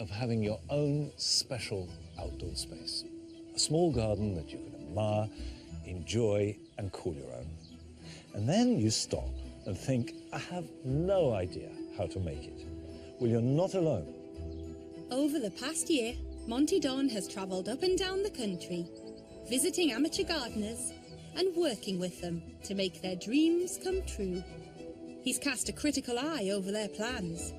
of having your own special outdoor space. A small garden that you can admire, enjoy, and call your own. And then you stop and think, I have no idea how to make it. Well, you're not alone. Over the past year, Monty Don has travelled up and down the country, visiting amateur gardeners and working with them to make their dreams come true. He's cast a critical eye over their plans.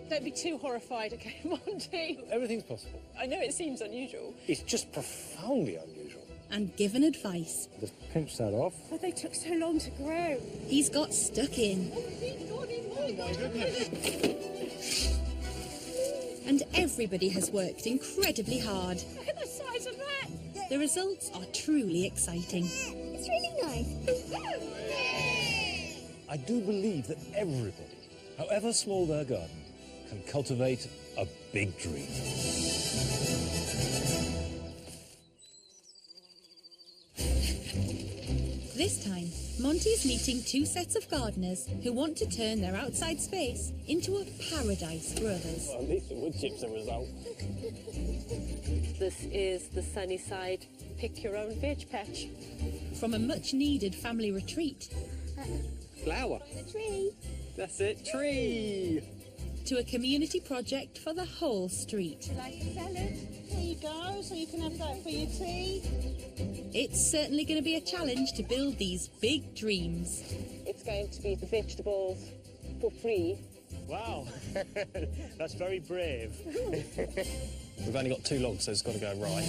Don't be too horrified, okay, Monty? Everything's possible. I know it seems unusual. It's just profoundly unusual. And given advice. Just pinch that off. But they took so long to grow. He's got stuck in. Oh my goodness. And everybody has worked incredibly hard. Look at the size of that. The results are truly exciting. It's really nice. I do believe that everybody, however small their garden, can cultivate a big dream. This time, Monty's meeting two sets of gardeners who want to turn their outside space into a paradise for others. Well, at least the wood chip's a result. This is the Sunnyside Pick Your Own Veg Patch. From a much-needed family retreat Flower. The tree. That's it, tree. to a community project for the whole street. Like a salad. There you go, so you can have that for your tea. It's certainly going to be a challenge to build these big dreams. It's going to be the vegetables for free. Wow, that's very brave. We've only got 2 logs, so it's got to go right.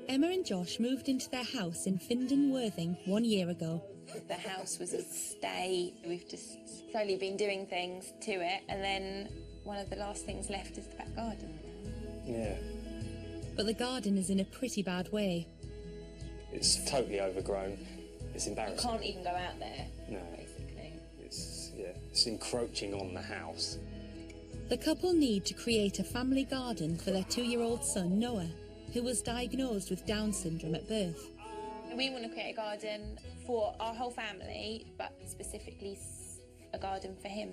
Emma and Josh moved into their house in Findon Worthing 1 year ago. The house was a stay. We've just slowly been doing things to it, and then one of the last things left is the back garden. Yeah, But the garden is in a pretty bad way. it's totally overgrown. It's You embarrassing. can't even go out there, No, basically. it's encroaching on the house. The couple need to create a family garden for their 2-year-old son, Noah, who was diagnosed with Down syndrome at birth. We want to create a garden for our whole family, but specifically a garden for him.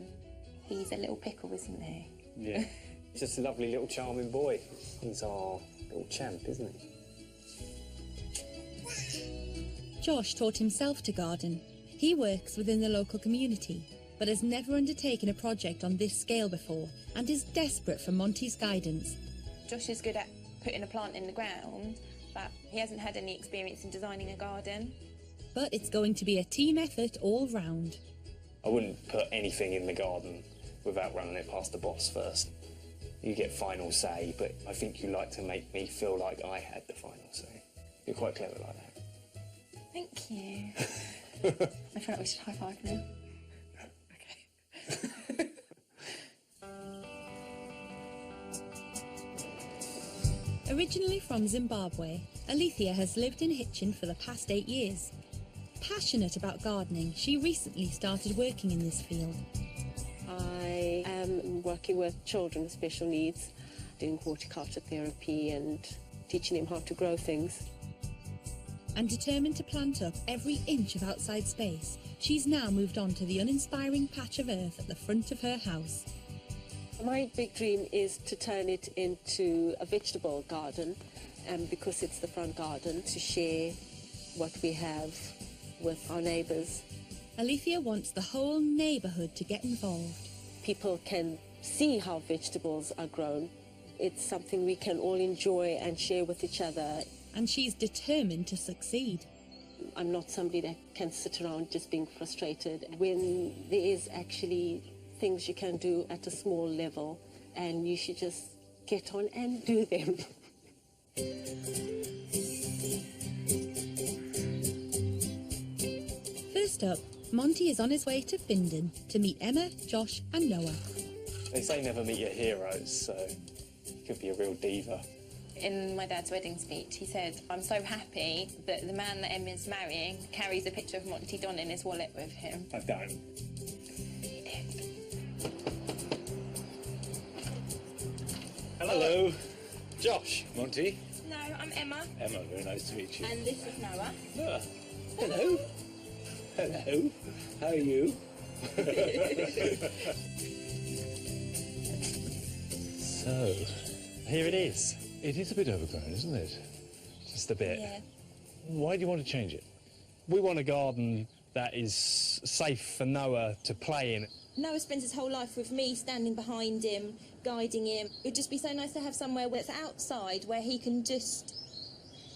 He's a little pickle, isn't he? Yeah, just a lovely little charming boy. He's our little champ, isn't he? Josh taught himself to garden. He works within the local community, but has never undertaken a project on this scale before and is desperate for Monty's guidance. Josh is good at putting a plant in the ground, but he hasn't had any experience in designing a garden. But it's going to be a team effort all round. I wouldn't put anything in the garden without running it past the boss first. You get final say, but I think you like to make me feel like I had the final say. You're quite clever like that. Thank you. I feel like we should high five now. Okay. Originally from Zimbabwe, Alethea has lived in Hitchin for the past 8 years. Passionate about gardening, she recently started working in this field. I am working with children with special needs, doing horticulture therapy and teaching them how to grow things. And determined to plant up every inch of outside space, she's now moved on to the uninspiring patch of earth at the front of her house. My big dream is to turn it into a vegetable garden, because it's the front garden, to share what we have with our neighbours. Alethea wants the whole neighbourhood to get involved. People can see how vegetables are grown. It's something we can all enjoy and share with each other. And she's determined to succeed. I'm not somebody that can sit around just being frustrated. When there is actually things you can do at a small level, and you should just get on and do them. First up, Monty is on his way to Findon to meet Emma, Josh and Noah. They say never meet your heroes, so you could be a real diva. In my dad's wedding speech, he said, I'm so happy that the man that Emma's marrying carries a picture of Monty Don in his wallet with him. I don't. Hello. Josh. Monty? No, I'm Emma. Emma, very nice to meet you. And this is Noah. Hello. Hello. How are you? So, Here it is. it is a bit overgrown, isn't it? Just a bit. Yeah. Why do you want to change it? We want a garden that is safe for Noah to play in. Noah spends his whole life with me standing behind him, guiding him. It would just be so nice to have somewhere where it's outside where he can just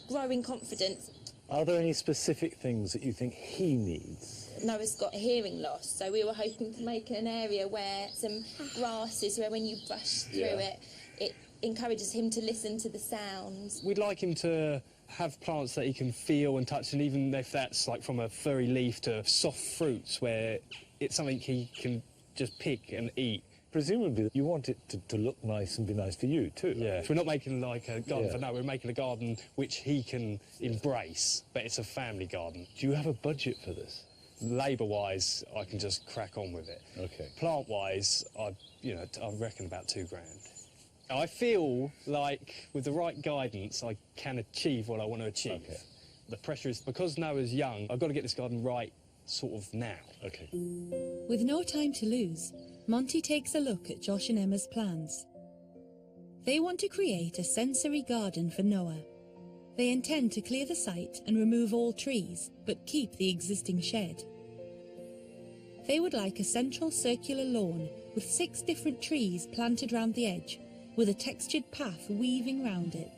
grow in confidence. Are there any specific things that you think he needs? Noah's got hearing loss, so we were hoping to make an area where some grasses, where when you brush through it encourages him to listen to the sounds. We'd like him to have plants that he can feel and touch, and even if that's like from a furry leaf to soft fruits where it's something he can just pick and eat. Presumably you want it to look nice and be nice for you too. Yeah. We're not making like a garden Yeah. for Noah, we're making a garden which he can embrace, but it's a family garden. Do you have a budget for this? Labour-wise, I can just crack on with it. Okay. Plant-wise, I reckon about £2 grand. I feel like with the right guidance, I can achieve what I want to achieve. Okay. The pressure is, because Noah's young, I've got to get this garden right sort of now. Okay. With no time to lose, Monty takes a look at Josh and Emma's plans. They want to create a sensory garden for Noah. They intend to clear the site and remove all trees, but keep the existing shed. They would like a central circular lawn with 6 different trees planted round the edge, with a textured path weaving round it.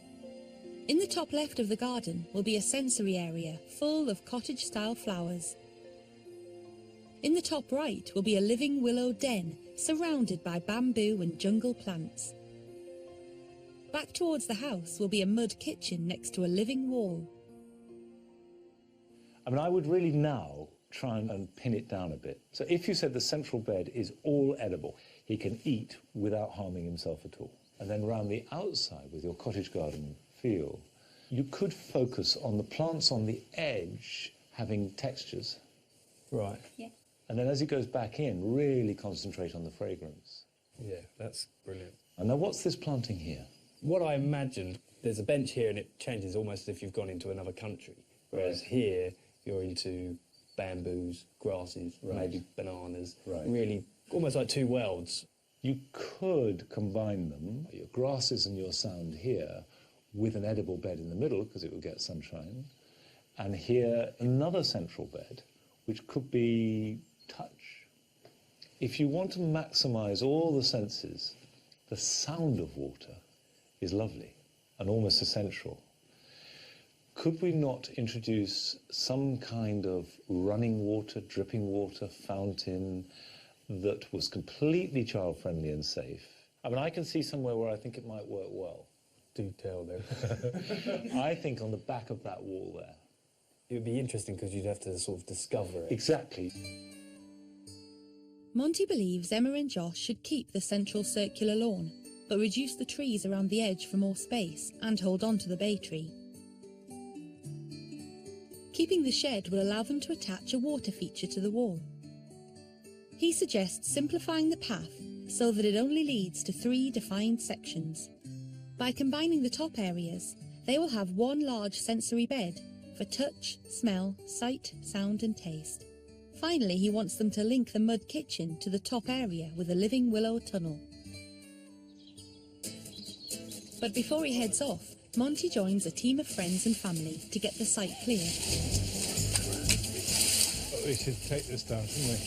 In the top left of the garden will be a sensory area full of cottage-style flowers. In the top right will be a living willow den surrounded by bamboo and jungle plants. Back towards the house will be a mud kitchen next to a living wall. I mean, I would really now try and pin it down a bit. So if you said the central bed is all edible, he can eat without harming himself at all. And then round the outside with your cottage garden feel, you could focus on the plants on the edge having textures. Right. Yeah. And then as he goes back in, really concentrate on the fragrance. Yeah, that's brilliant. And now what's this planting here? What I imagined, there's a bench here and it changes almost as if you've gone into another country. Whereas Right. here, you're into bamboos, grasses, Right. maybe bananas. Right. Really, almost like two worlds. You could combine them, your grasses and your sound here, with an edible bed in the middle, because it would get sunshine, and here another central bed, which could be touch. If you want to maximize all the senses, the sound of water is lovely and almost essential. Could we not introduce some kind of running water, dripping water, fountain that was completely child-friendly and safe? I mean, I can see somewhere where I think it might work well. Do tell them. I think on the back of that wall there. It would be interesting because you'd have to sort of discover it. Exactly. Monty believes Emma and Josh should keep the central circular lawn, but reduce the trees around the edge for more space and hold on to the bay tree. Keeping the shed will allow them to attach a water feature to the wall. He suggests simplifying the path so that it only leads to 3 defined sections. By combining the top areas, they will have one large sensory bed for touch, smell, sight, sound and taste. Finally, he wants them to link the mud kitchen to the top area with a living willow tunnel. But before he heads off, Monty joins a team of friends and family to get the site cleared. Oh, we should take this down, shouldn't we?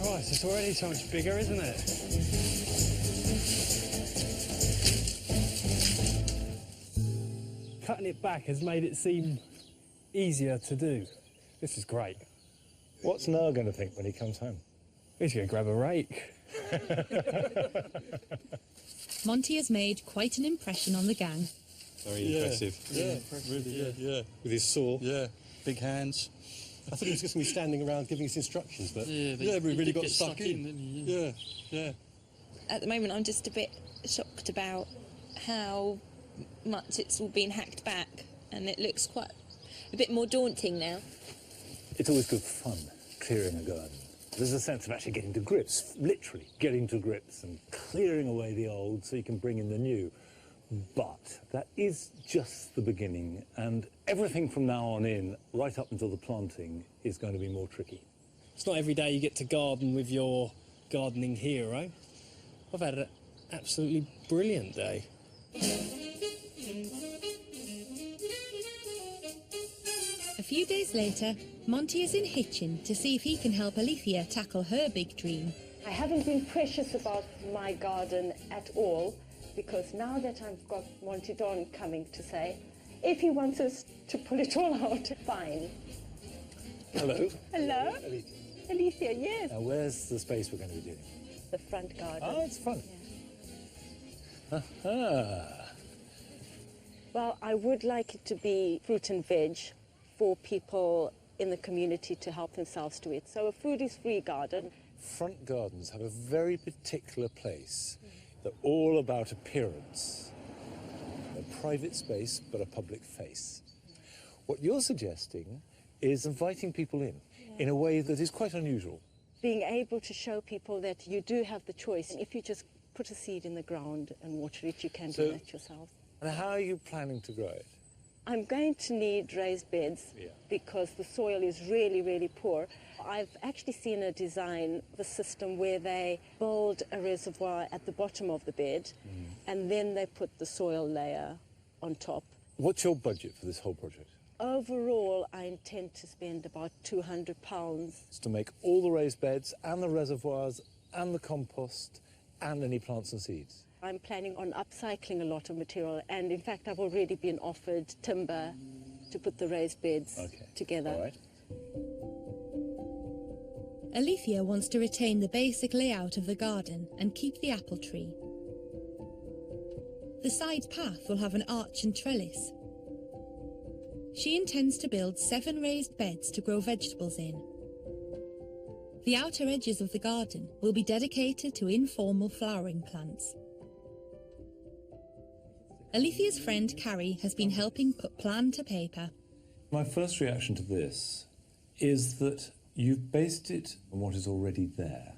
Christ, it's already so much bigger, isn't it? Cutting it back has made it seem easier to do. This is great. What's Noah going to think when he comes home? He's going to grab a rake. Monty has made quite an impression on the gang. Very impressive. Yeah, really, yeah. With his saw. Yeah, big hands. I thought he was just going to be standing around giving us instructions, but Yeah, we really did got get stuck in. didn't he? Yeah. At the moment, I'm just a bit shocked about how much it's all been hacked back, and it looks quite a bit more daunting now. It's always good fun clearing a garden. There's a sense of actually getting to grips, literally getting to grips and clearing away the old so you can bring in the new, But that is just the beginning, and everything from now on in, right up until the planting, is going to be more tricky. It's not every day you get to garden with your gardening hero. I've had an absolutely brilliant day. A few days later, Monty is in Hitchin to see if he can help Alethea tackle her big dream. I haven't been precious about my garden at all, because now that I've got Monty Don coming to say, if he wants us to pull it all out, fine. Hello. Hello? Alethea. Alethea, yes. Now, where's the space we're going to be doing? The front garden. Oh, it's fun. Yeah. Aha. Well, I would like it to be fruit and veg for people in the community to help themselves to it. So a food is free garden. Front gardens have a very particular place. They're all about appearance. A private space, but a public face. What you're suggesting is inviting people in a way that is quite unusual. Being able to show people that you do have the choice. And if you just put a seed in the ground and water it, you can do that yourself. And how are you planning to grow it? I'm going to need raised beds because the soil is really, really poor. I've actually seen a design, the system where they build a reservoir at the bottom of the bed and then they put the soil layer on top. What's your budget for this whole project? Overall, I intend to spend about £200. It's to make all the raised beds and the reservoirs and the compost and any plants and seeds. I'm planning on upcycling a lot of material, and in fact I've already been offered timber to put the raised beds together. All right. Alethea wants to retain the basic layout of the garden and keep the apple tree. The side path will have an arch and trellis. She intends to build 7 raised beds to grow vegetables in. The outer edges of the garden will be dedicated to informal flowering plants. Alethea's friend Carrie has been helping put plan to paper. My first reaction to this is that you've based it on what is already there.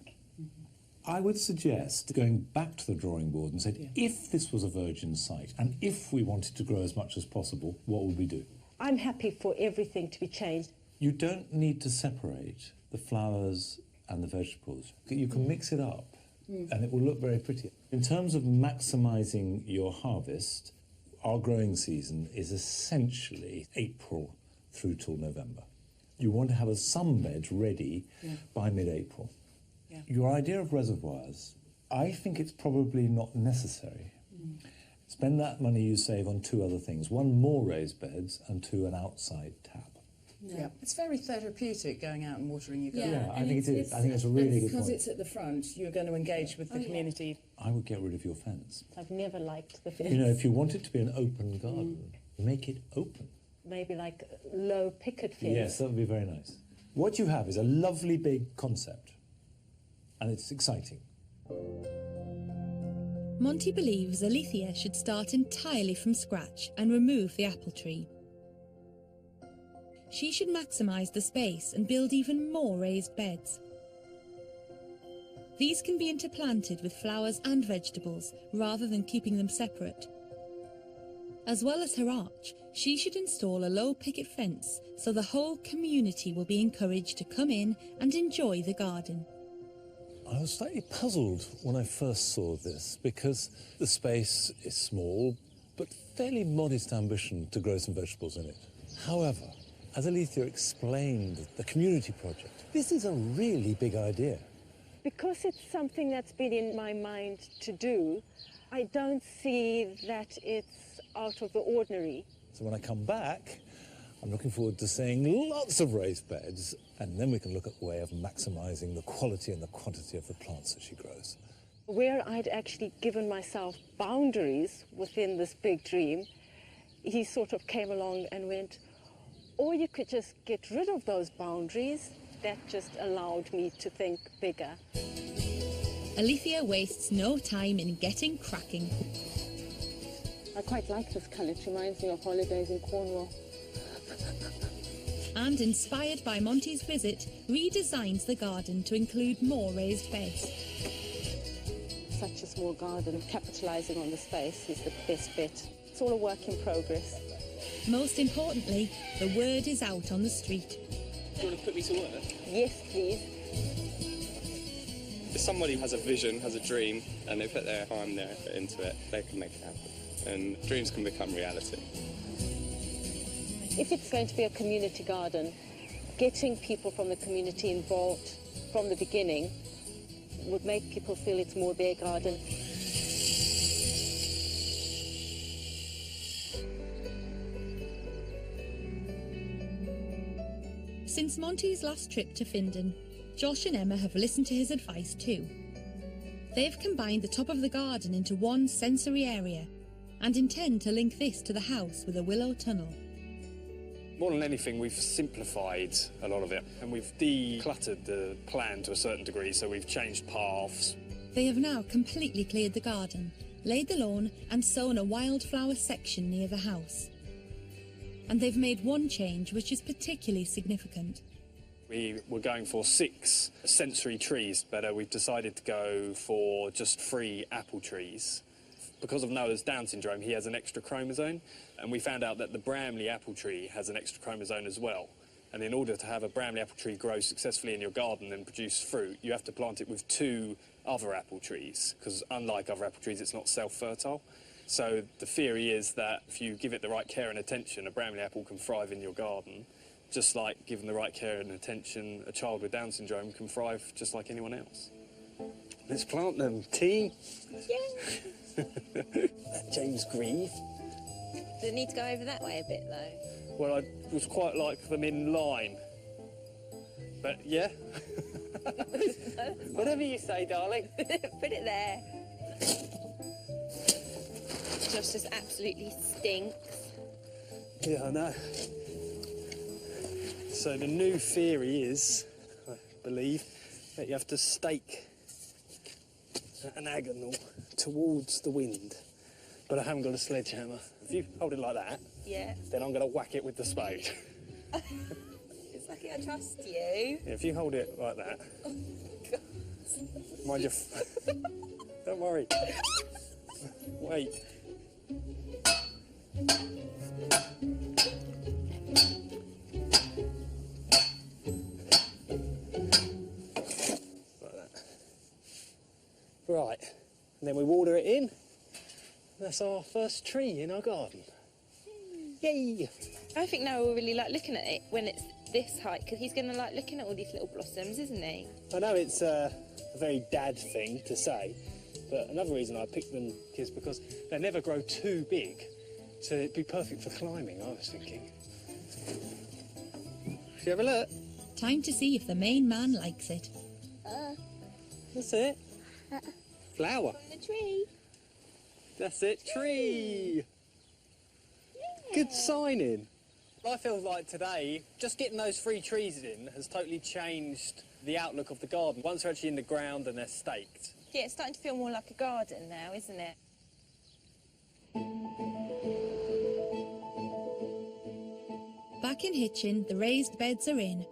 I would suggest going back to the drawing board and said, if this was a virgin site and if we wanted to grow as much as possible, what would we do? I'm happy for everything to be changed. You don't need to separate the flowers and the vegetables. You can mix it up and it will look very pretty. In terms of maximising your harvest, our growing season is essentially April through till November. You want to have some beds ready by mid-April. Your idea of reservoirs, I think it's probably not necessary. Spend that money you save on 2 other things. 1, more raised beds, and 2, an outside tap. Yeah, it's very therapeutic going out and watering your garden. Yeah, I think it is. I think it's a really good point. Because it's at the front, you're going to engage with the community. I would get rid of your fence. I've never liked the fence. You know, if you want it to be an open garden, make it open. Maybe like a low picket fence. Yes, that would be very nice. What you have is a lovely big concept, and it's exciting. Monty believes Alethea should start entirely from scratch and remove the apple tree. She should maximise the space and build even more raised beds. These can be interplanted with flowers and vegetables rather than keeping them separate. As well as her arch, she should install a low picket fence so the whole community will be encouraged to come in and enjoy the garden. I was slightly puzzled when I first saw this because the space is small, but fairly modest ambition to grow some vegetables in it. However, as Alethea explained the community project, this is a really big idea. Because it's something that's been in my mind to do, I don't see that it's out of the ordinary. So when I come back, I'm looking forward to seeing lots of raised beds, and then we can look at a way of maximising the quality and the quantity of the plants that she grows. Where I'd actually given myself boundaries within this big dream, he sort of came along and went, or you could just get rid of those boundaries. That just allowed me to think bigger. Alethea wastes no time in getting cracking. I quite like this colour. It reminds me of holidays in Cornwall. And inspired by Monty's visit, redesigns the garden to include more raised beds. such a small garden, capitalising on the space is the best bet. It's all a work in progress. Most importantly, the word is out on the street. Do you want to put me to work? Yes, please. If somebody has a vision, has a dream, and they put their time, their effort into it, they can make it happen. And dreams can become reality. If it's going to be a community garden, getting people from the community involved from the beginning would make people feel it's more their garden. Since Monty's last trip to Findon, Josh and Emma have listened to his advice too. They've combined the top of the garden into one sensory area and intend to link this to the house with a willow tunnel. More than anything, we've simplified a lot of it and we've decluttered the plan to a certain degree, so we've changed paths. They have now completely cleared the garden, laid the lawn and sown a wildflower section near the house. And they've made one change which is particularly significant. We were going for 6 sensory trees, but we've decided to go for just 3 apple trees. Because of Noah's Down syndrome, he has an extra chromosome, and we found out that the Bramley apple tree has an extra chromosome as well. And in order to have a Bramley apple tree grow successfully in your garden and produce fruit, you have to plant it with 2 other apple trees, because unlike other apple trees, it's not self-fertile. So the theory is that if you give it the right care and attention, a Bramley apple can thrive in your garden, just like given the right care and attention, a child with Down syndrome can thrive just like anyone else. Let's plant them. Tea? Yeah. James Grieve. Do they need to go over that way a bit, though? Well, I would quite like them in line. But, yeah. Whatever you say, darling. Put it there. Josh just absolutely stinks. Yeah, I know. So the new theory is, I believe, that you have to stake at an angle towards the wind. But I haven't got a sledgehammer. If you hold it like that, Yeah. then I'm going to whack it with the spade. It's lucky I trust you. If you hold it like that, Oh, God. mind your... Don't worry. Wait. Like that. Right, and then we water it in. That's our first tree in our garden. Yay! I think Noah will really like looking at it when it's this height, because he's going to like looking at all these little blossoms, isn't he? I know it's a very dad thing to say, but another reason I picked them is because they never grow too big, so it'd be perfect for climbing, I was thinking. Should you have a look? Time to see if the main man likes it. That's it. Flower. The tree. That's it, tree. Good signing. I feel like today, just getting those 3 trees in has totally changed the outlook of the garden. Once they're actually in the ground and they're staked. Yeah, it's starting to feel more like a garden now, isn't it? Back in Hitchin, the raised beds are in.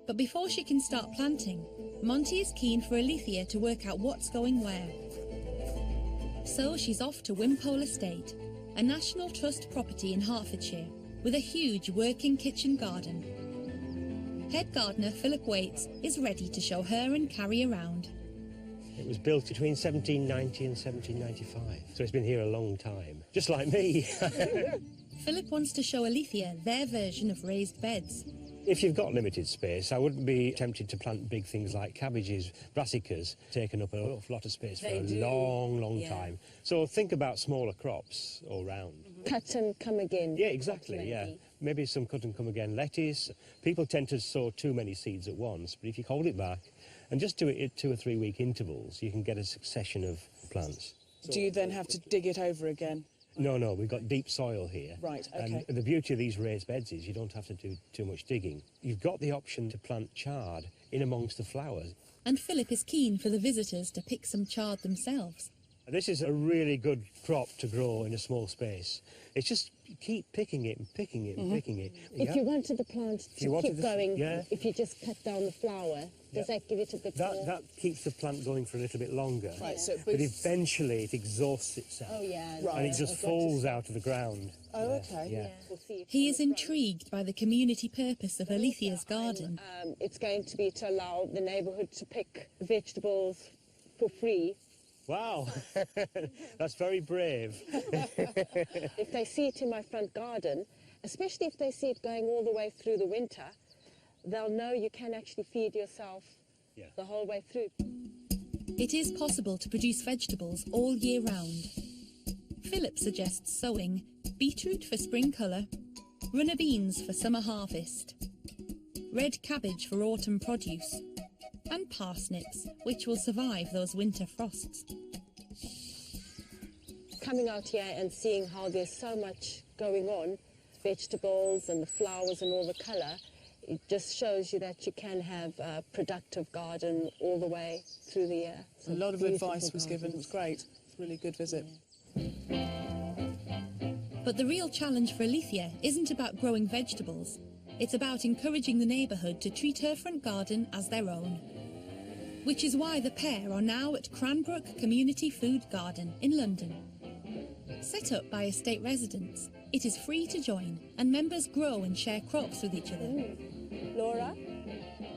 But before she can start planting, Monty is keen for Alethea to work out what's going where. So she's off to Wimpole Estate, a National Trust property in Hertfordshire, with a huge working kitchen garden. Head gardener Philip Waits is ready to show her and Carrie around. It was built between 1790 and 1795, so it's been here a long time, just like me. Philip wants to show Alethea their version of raised beds. If you've got limited space, I wouldn't be tempted to plant big things like cabbages, brassicas, taken up an awful lot of space for a long time. So think about smaller crops all round. Cut and come again. Yeah, exactly, yeah. Maybe some cut and come again lettuce. People tend to sow too many seeds at once, but if you hold it back and just do it at 2 or 3 week intervals, you can get a succession of plants. Do you then have to dig it over again? No, we've got deep soil here. Right, okay. And the beauty of these raised beds is you don't have to do too much digging. You've got the option to plant chard in amongst the flowers. And Philip is keen for the visitors to pick some chard themselves. This is a really good crop to grow in a small space. It's just keep picking it and picking it and picking it. If you wanted the plant to keep going, if you just cut down the flower, Does that give it a bit more? That keeps the plant going for a little bit longer. Right, so it but boosts- eventually it exhausts itself. Oh, yeah. Right. And it just falls out of the ground. Oh, okay. Yeah. We'll see if He is intrigued by the community purpose of Alethea's garden. it's going to be to allow the neighbourhood to pick vegetables for free. Wow, that's very brave. If they see it in my front garden, especially if they see it going all the way through the winter, they'll know you can actually feed yourself the whole way through. It is possible to produce vegetables all year round. Philip suggests sowing beetroot for spring colour, runner beans for summer harvest, red cabbage for autumn produce, and parsnips, which will survive those winter frosts. Coming out here and seeing how there's so much going on, vegetables and the flowers and all the colour, it just shows you that you can have a productive garden all the way through the year. A lot of advice was given. It was great. It's a really good visit. But the real challenge for Alethea isn't about growing vegetables. It's about encouraging the neighbourhood to treat her front garden as their own. Which is why the pair are now at Cranbrook Community Food Garden in London. Set up by estate residents, it is free to join and members grow and share crops with each other. Laura?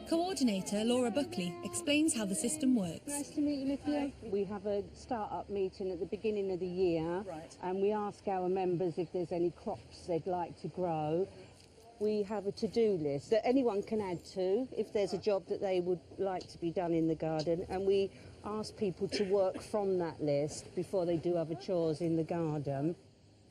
Coordinator Laura Buckley explains how the system works. Nice to meet you, Olivia. We have a start-up meeting at the beginning of the year, and we ask our members if there's any crops they'd like to grow. We have a to-do list that anyone can add to if there's a job that they would like to be done in the garden, and we ask people to work from that list before they do other chores in the garden.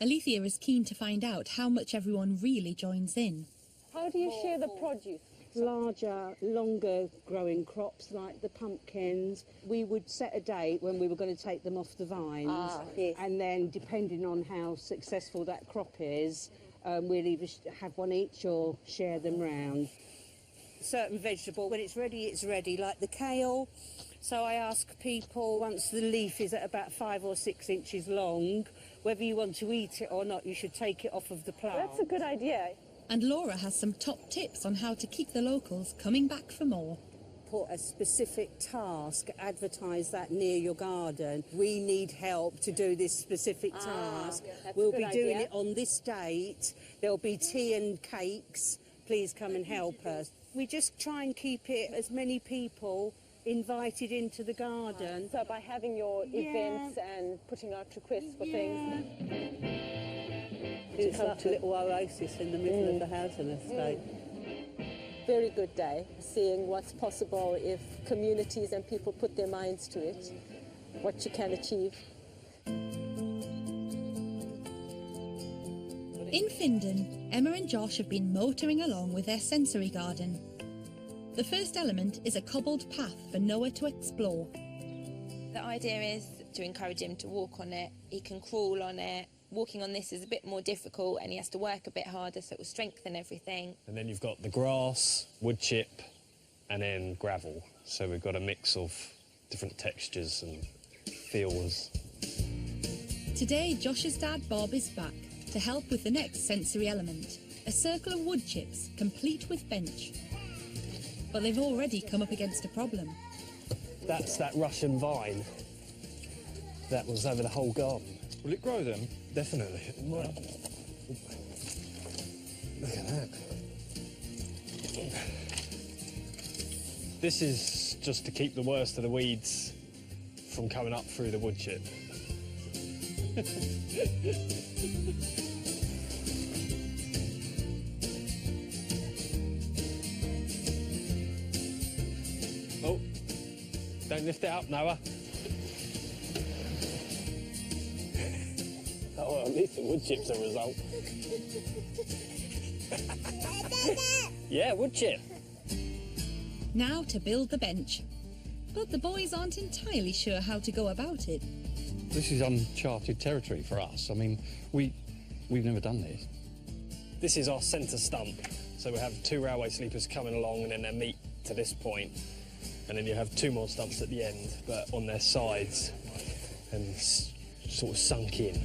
Alethea is keen to find out how much everyone really joins in. How do you share the produce? Larger, longer growing crops like the pumpkins. We would set a date when we were going to take them off the vines, and then depending on how successful that crop is, we'll either have one each or share them round. Certain vegetable, when it's ready, like the kale. So I ask people, once the leaf is at about 5 or 6 inches long, whether you want to eat it or not, you should take it off of the plant. That's a good idea. And Laura has some top tips on how to keep the locals coming back for more. Put a specific task, advertise that near your garden. We need help to do this specific task. We'll be doing it on this date. There'll be tea and cakes. Please come and help us. We just try and keep it as many people invited into the garden. So by having your events and putting out requests for things. It's like a little oasis in the middle of the housing estate. Very good day, seeing what's possible if communities and people put their minds to it, what you can achieve. In Findon, Emma and Josh have been motoring along with their sensory garden. The first element is a cobbled path for Noah to explore. The idea is to encourage him to walk on it. He can crawl on it. Walking on this is a bit more difficult and he has to work a bit harder, so it will strengthen everything. And then you've got the grass, wood chip, and then gravel. So we've got a mix of different textures and feels. Today, Josh's dad Bob is back to help with the next sensory element, a circle of wood chips complete with bench. But they've already come up against a problem. That's that Russian vine that was over the whole garden. Will it grow then? Definitely. Look at that. This is just to keep the worst of the weeds from coming up through the wood chip. Oh, don't lift it up, Noah. Oh, well, at least the wood chip's a result. Yeah, wood chip. Now to build the bench. But the boys aren't entirely sure how to go about it. This is uncharted territory for us. I mean, we've never done this. This is our centre stump. So we have 2 railway sleepers coming along and then they meet to this point. And then you have 2 more stumps at the end, but on their sides and sort of sunk in.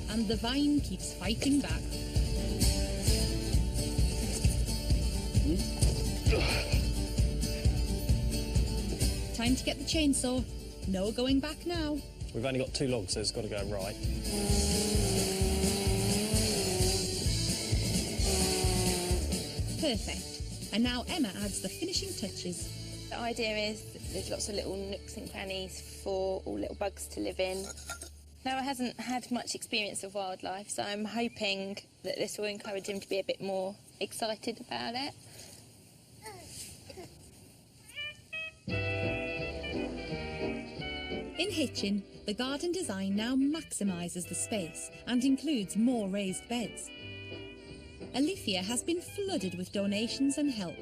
And the vine keeps fighting back. Time to get the chainsaw. No going back now. We've only got 2 logs, so it's got to go right. Perfect. And now Emma adds the finishing touches. The idea is that there's lots of little nooks and crannies for all little bugs to live in. Noah hasn't had much experience of wildlife, so I'm hoping that this will encourage him to be a bit more excited about it. In Hitchin, the garden design now maximises the space and includes more raised beds. Alethea has been flooded with donations and help,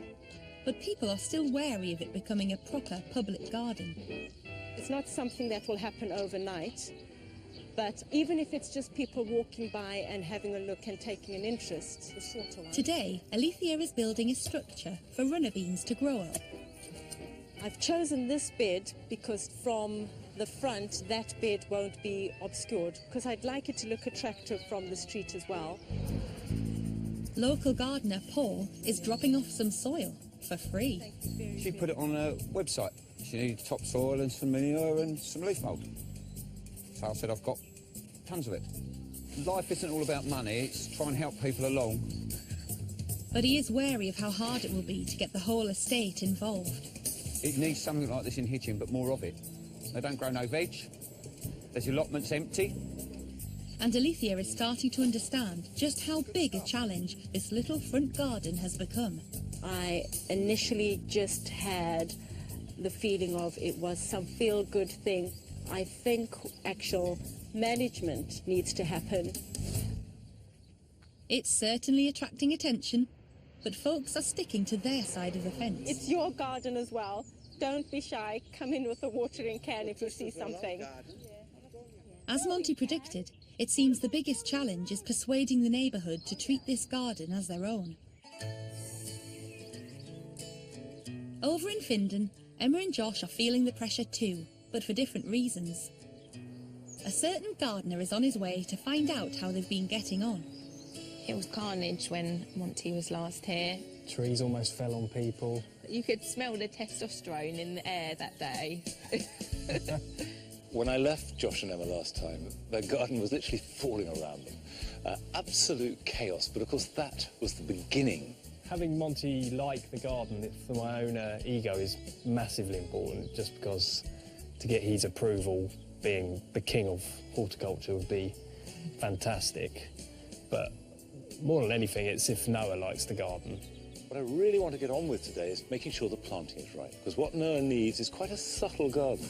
but people are still wary of it becoming a proper public garden. It's not something that will happen overnight, but even if it's just people walking by and having a look and taking an interest, the shorter one. Today, Alethea is building a structure for runner beans to grow up. I've chosen this bed because from the front that bed won't be obscured, because I'd like it to look attractive from the street as well. Local gardener Paul is dropping off some soil for free. She put it on her website. She needed topsoil and some manure and some leaf mould. So I said, I've got tons of it. Life isn't all about money, it's try and help people along. But he is wary of how hard it will be to get the whole estate involved. It needs something like this in Hitchin, but more of it. They don't grow no veg. There's allotments empty. And Alethea is starting to understand just how big a challenge this little front garden has become. I initially just had the feeling of it was some feel-good thing. I think actual management needs to happen. It's certainly attracting attention, but folks are sticking to their side of the fence. It's your garden as well. Don't be shy. Come in with a watering can if you see something. As Monty predicted, it seems the biggest challenge is persuading the neighbourhood to treat this garden as their own. Over in Findon, Emma and Josh are feeling the pressure too, but for different reasons. A certain gardener is on his way to find out how they've been getting on. It was carnage when Monty was last here. Trees almost fell on people. You could smell the testosterone in the air that day. When I left Josh and Emma last time, their garden was literally falling around them. Absolute chaos, but of course that was the beginning. Having Monty like the garden for my own ego is massively important, just because to get his approval, being the king of horticulture, would be fantastic. But more than anything, it's if Noah likes the garden. What I really want to get on with today is making sure the planting is right, because what Noah needs is quite a subtle garden.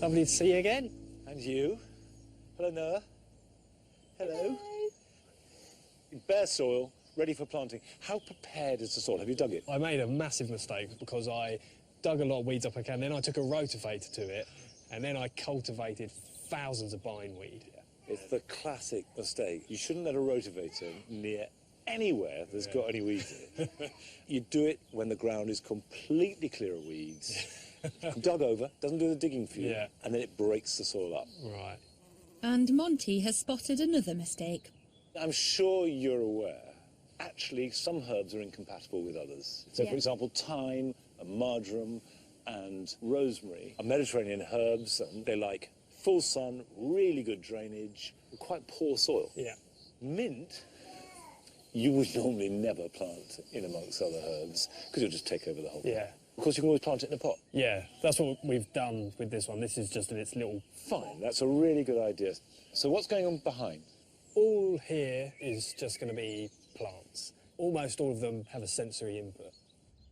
Lovely to see you again. And you. Hello, Noah. Hello. Bare soil, ready for planting. How prepared is the soil? Have you dug it? I made a massive mistake because I dug a lot of weeds up I can, then I took a rotavator to it, and then I cultivated thousands of bindweed. It's the classic mistake. You shouldn't let a rotavator near anywhere that's got any weeds in it. You do it when the ground is completely clear of weeds, dug over, doesn't do the digging for you, and then it breaks the soil up. Right. And Monty has spotted another mistake. I'm sure you're aware, actually, some herbs are incompatible with others. So, for example, thyme and marjoram and rosemary are Mediterranean herbs, and they like full sun, really good drainage, quite poor soil. Yeah. Mint, you would normally never plant in amongst other herbs, because you'll just take over the whole thing. Yeah. Of course, you can always plant it in a pot. Yeah, that's what we've done with this one. This is just in its little... Fine, that's a really good idea. So what's going on behind? All here is just going to be plants. Almost all of them have a sensory input.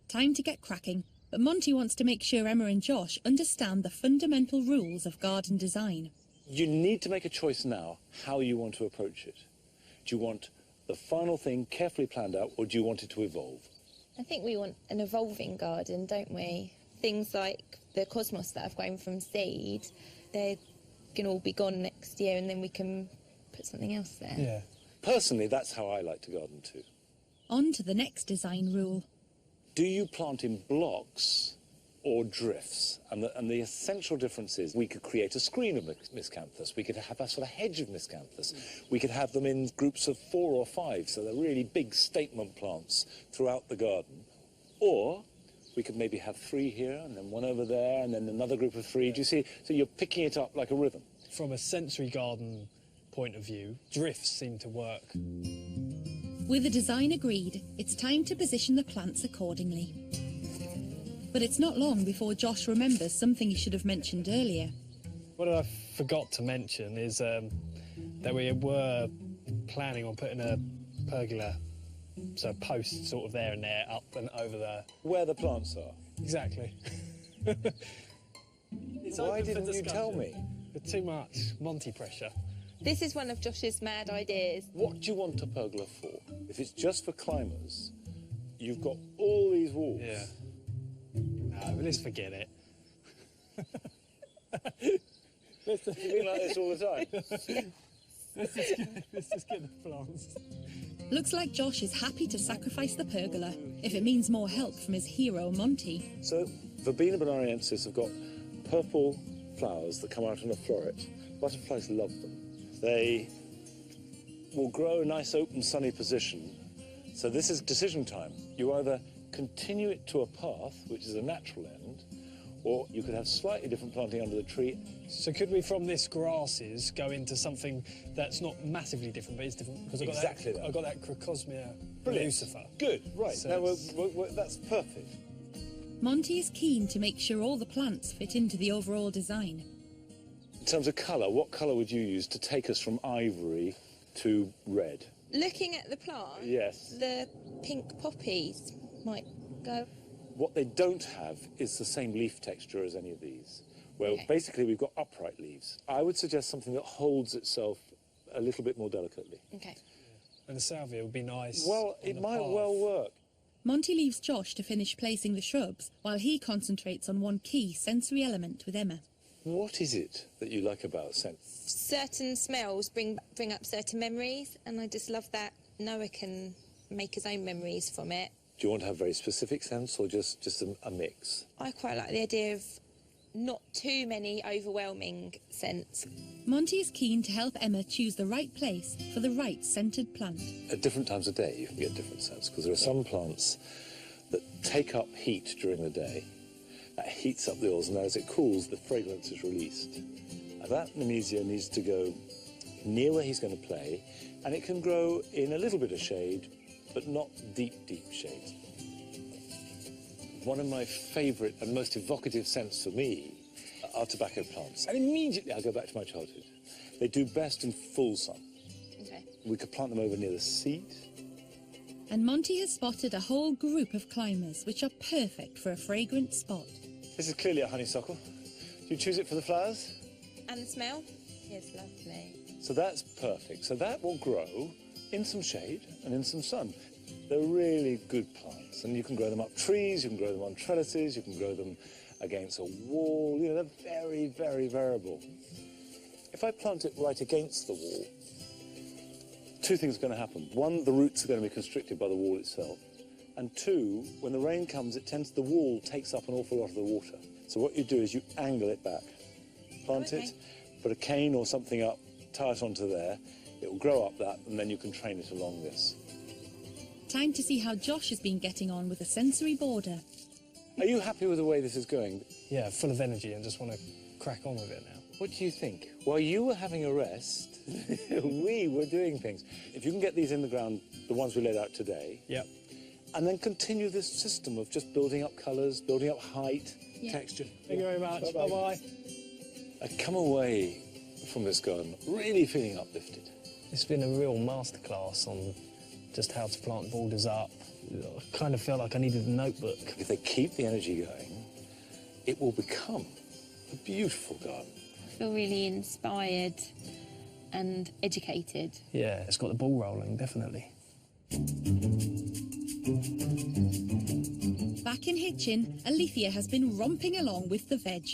Time to get cracking, but Monty wants to make sure Emma and Josh understand the fundamental rules of garden design. You need to make a choice now how you want to approach it. Do you want the final thing carefully planned out, or do you want it to evolve? I think we want an evolving garden, don't we? Things like the cosmos that I've grown from seed, they can all be gone next year, and then we can put something else there. Yeah. Personally, that's how I like to garden too. On to the next design rule. Do you plant in blocks or drifts? And the essential difference is we could create a screen of miscanthus. We could have a sort of hedge of miscanthus. We could have them in groups of 4 or 5, so they're really big statement plants throughout the garden. Or We could maybe have 3 here, and then 1 over there, and then another group of 3. Do you see? So you're picking it up like a rhythm. From a sensory garden point of view, drifts seem to work. With the design agreed, it's time to position the plants accordingly. But it's not long before Josh remembers something he should have mentioned earlier. What I forgot to mention is that we were planning on putting a pergola, so a post sort of there and there, up and over there. Where the plants are? Exactly. Why didn't you tell me? Too much Monty pressure. This is one of Josh's mad ideas. What do you want a pergola for? If it's just for climbers, you've got all these walls. Yeah. No, but let's forget it. You think like this all the time? Let's just get the plants. Looks like Josh is happy to sacrifice the pergola if it means more help from his hero, Monty. So, Verbena bonariensis have got purple flowers that come out in a floret. Butterflies love them. They will grow a nice open sunny position. So this is decision time. You either continue it to a path, which is a natural end, or you could have slightly different planting under the tree. So could we, from this grasses, go into something that's not massively different, but it's different? Because Exactly that. I've got that Crocosmia Brilliant. lucifer. Good, right. So Now that's perfect. Monty is keen to make sure all the plants fit into the overall design. In terms of colour, what colour would you use to take us from ivory to red? Looking at the plant, Yes. the pink poppies might go. What they don't have is the same leaf texture as any of these. Well, basically we've got upright leaves. I would suggest something that holds itself a little bit more delicately. Okay. And the salvia would be nice. Well, it might well work. Monty leaves Josh to finish placing the shrubs while he concentrates on one key sensory element with Emma. What is it that you like about scent? Certain smells bring up certain memories, and I just love that Noah can make his own memories from it. Do you want to have very specific scents or just a mix? I quite like the idea of not too many overwhelming scents. Monty is keen to help Emma choose the right place for the right scented plant. At different times of day you can get different scents because there are some plants that take up heat during the day. That heats up the oils, and as it cools, the fragrance is released. And that Nemesia needs to go near where he's going to play, and it can grow in a little bit of shade, but not deep, deep shade. One of my favourite and most evocative scents for me are tobacco plants. And immediately I go back to my childhood. They do best in full sun. Okay. We could plant them over near the sea. And Monty has spotted a whole group of climbers which are perfect for a fragrant spot. This is clearly a honeysuckle. Do you choose it for the flowers? And the smell? Yes, lovely. So that's perfect. So that will grow in some shade and in some sun. They're really good plants, and you can grow them up trees, you can grow them on trellises, you can grow them against a wall. You know, they're very, very variable. If I plant it right against the wall, 2 things are going to happen. 1, the roots are going to be constricted by the wall itself. And 2, when the rain comes, the wall takes up an awful lot of the water. So what you do is you angle it back. Plant it, put a cane or something up, tie it onto there. It will grow up that, and then you can train it along this. Time to see how Josh has been getting on with the sensory border. Are you happy with the way this is going? Yeah, full of energy and just want to crack on with it now. What do you think? While you were having a rest, we were doing things. If you can get these in the ground, the ones we laid out today, yep, and then continue this system of just building up colours, building up height, texture. Thank you very much. Bye-bye. I come away from this garden really feeling uplifted. It's been a real masterclass on just how to plant borders up. I kind of felt like I needed a notebook. If they keep the energy going, it will become a beautiful garden. I feel really inspired and educated. Yeah, it's got the ball rolling, definitely. Back in Hitchin, Alethea has been romping along with the veg.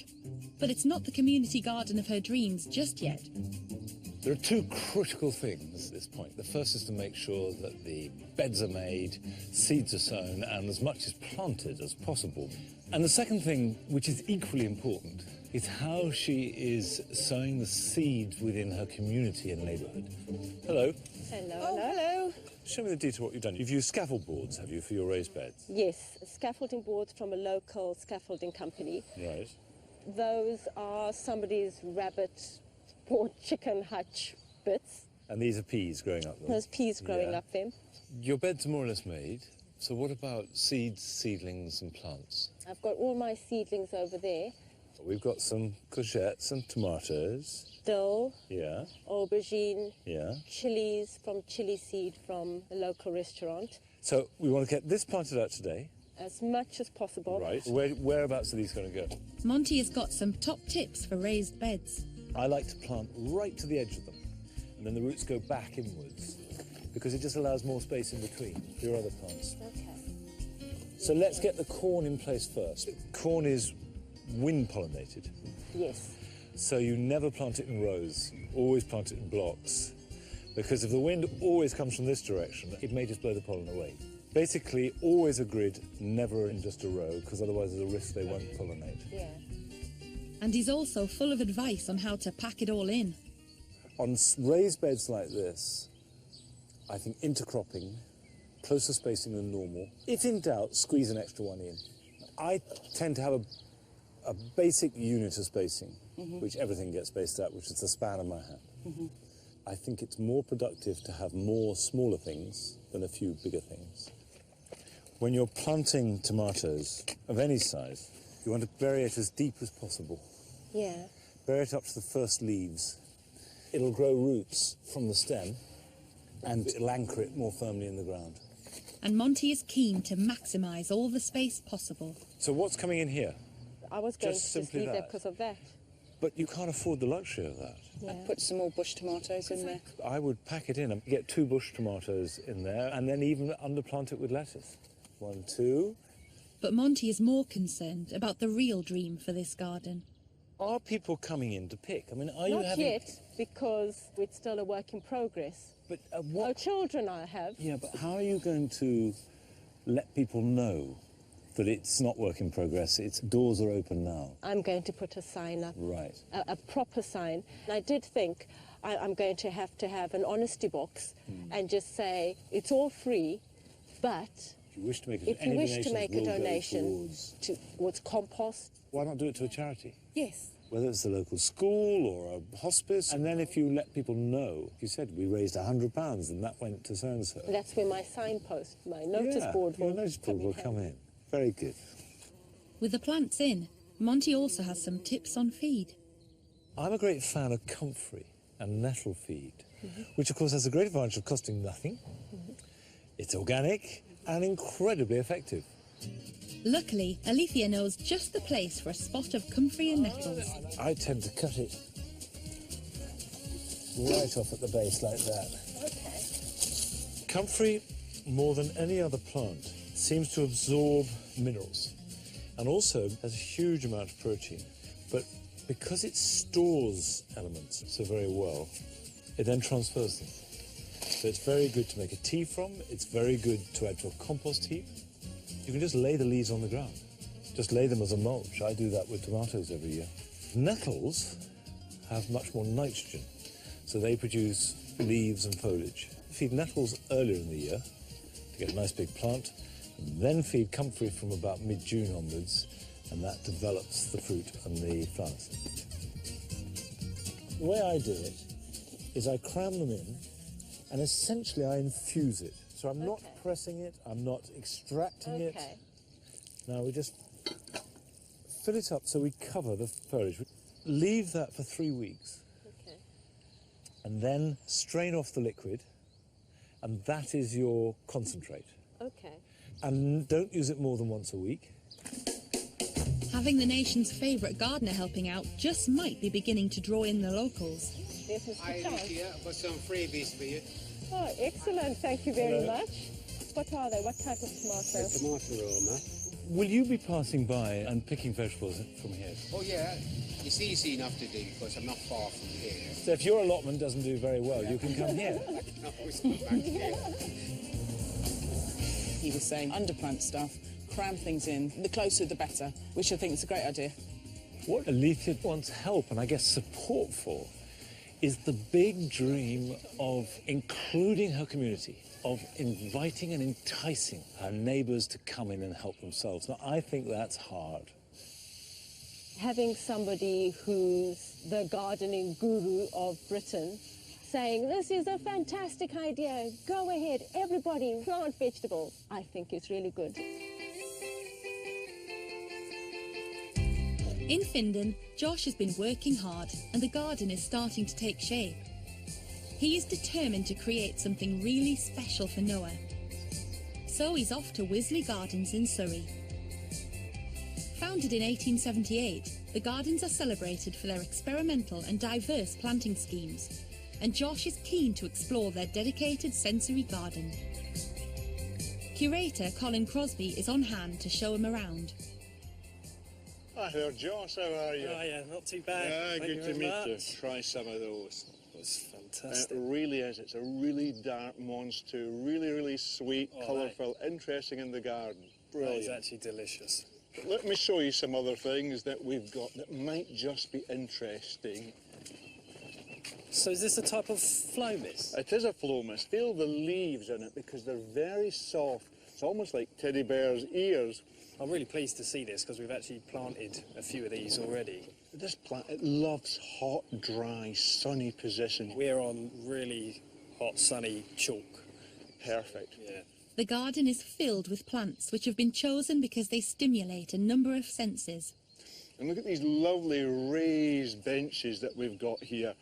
But it's not the community garden of her dreams just yet. There are 2 critical things at this point. The first is to make sure that the beds are made, seeds are sown, and as much is planted as possible. And the second thing, which is equally important, is how she is sowing the seeds within her community and neighbourhood. Hello. Hello. Oh, hello. Show me the detail of what you've done. You've used scaffold boards, have you, for your raised beds? Yes, scaffolding boards from a local scaffolding company. Right. Those are somebody's rabbit or chicken hutch bits. And these are peas growing up them? There's peas growing up them. Your beds are more or less made. So what about seeds, seedlings and plants? I've got all my seedlings over there. We've got some courgettes and tomatoes. Dill, Yeah, aubergine, yeah. chilies from chili seed from a local restaurant. So we want to get this planted out today. As much as possible. Right. Whereabouts are these going to go? Monty has got some top tips for raised beds. I like to plant right to the edge of them, and then the roots go back inwards, because it just allows more space in between your other plants. Okay. So let's get the corn in place first. Corn is wind pollinated. Yes. So you never plant it in rows, always plant it in blocks. Because if the wind always comes from this direction, it may just blow the pollen away. Basically, always a grid, never in just a row, because otherwise there's a risk they won't pollinate. Yeah. And he's also full of advice on how to pack it all in. On raised beds like this, I think intercropping, closer spacing than normal. If in doubt, squeeze an extra one in. I tend to have a basic unit of spacing, which everything gets spaced at, which is the span of my hand. I think it's more productive to have more smaller things than a few bigger things. When you're planting tomatoes of any size, you want to bury it as deep as possible. Yeah. Bury it up to the first leaves. It'll grow roots from the stem and it'll anchor it more firmly in the ground. And Monty is keen to maximise all the space possible. So what's coming in here? I was going Just to just simply leave that that. because of that. But you can't afford the luxury of that. Yeah. Put some more bush tomatoes in there. I would pack it in and get 2 bush tomatoes in there and then even underplant it with lettuce. 1, 2. But Monty is more concerned about the real dream for this garden. Are people coming in to pick? I mean, are you Not having... yet, because it's still a work in progress. But Oh, children I have. Yeah, but how are you going to let people know that it's not work in progress, its doors are open now? I'm going to put a sign up. Right. A proper sign. And I did think I'm going to have an honesty box and just say it's all free, but If you wish to make a, if you any wish to donations make a will go donation towards compost. Why not do it to a charity? Yes. Whether it's the local school or a hospice, and then if you let people know, you said we raised £100 and that went to so-and-so. That's where my signpost, my notice board your notice board will come in. Very good. With the plants in, Monty also has some tips on feed. I'm a great fan of comfrey and nettle feed, which of course has the great advantage of costing nothing. It's organic and incredibly effective. Luckily, Alethea knows just the place for a spot of comfrey and nettles. I tend to cut it right off at the base like that. Comfrey, more than any other plant, seems to absorb minerals and also has a huge amount of protein. But because it stores elements so very well, it then transfers them. So it's very good to make a tea from, it's very good to add to a compost heap. You can just lay the leaves on the ground. Just lay them as a mulch. I do that with tomatoes every year. Nettles have much more nitrogen, so they produce leaves and foliage. Feed nettles earlier in the year to get a nice big plant, and then feed comfrey from about mid-June onwards, and that develops the fruit and the flowers. The way I do it is I cram them in, and essentially I infuse it. So I'm not pressing it, I'm not extracting it. Now we just fill it up so we cover the foliage. Leave that for 3 weeks. And then strain off the liquid, and that is your concentrate. Okay. And don't use it more than once a week. Having the nation's favourite gardener helping out just might be beginning to draw in the locals. Yes, Mr. Hi, Charles. Alethea. I've got some freebies for you. Oh, excellent. Thank you very Hello. much. What are they? What type of tomato? Tomato aroma. Will you be passing by and picking vegetables from here? Oh, yeah. It's easy enough to do because I'm not far from here. So if your allotment doesn't do very well, you can come here. I can always come back here. He was saying underplant stuff, cram things in, the closer the better, which I think is a great idea. What Alethea wants help and I guess support for is the big dream of including her community, of inviting and enticing her neighbours to come in and help themselves. Now, I think that's hard. Having somebody who's the gardening guru of Britain saying, this is a fantastic idea, go ahead, everybody plant vegetables, I think is really good. In Findon, Josh has been working hard and the garden is starting to take shape. He is determined to create something really special for Noah. So he's off to Wisley Gardens in Surrey. Founded in 1878, the gardens are celebrated for their experimental and diverse planting schemes, and Josh is keen to explore their dedicated sensory garden. Curator Colin Crosby is on hand to show him around. Hi there, Josh, how are you? Oh, yeah, not too bad. Yeah, Thank good you to very meet you. much. Try some of those. It's fantastic. It really is. It's a really dark monster, really, really sweet, colourful, interesting in the garden. Brilliant. It's actually delicious. Let me show you some other things that we've got that might just be interesting. So is this a type of Phlomis? It is a Phlomis. Feel the leaves in it because they're very soft. It's almost like teddy bear's ears. I'm really pleased to see this because we've actually planted a few of these already. This plant, it loves hot, dry, sunny positions. We're on really hot, sunny chalk. Perfect. Yeah. The garden is filled with plants which have been chosen because they stimulate a number of senses. And look at these lovely raised benches that we've got here.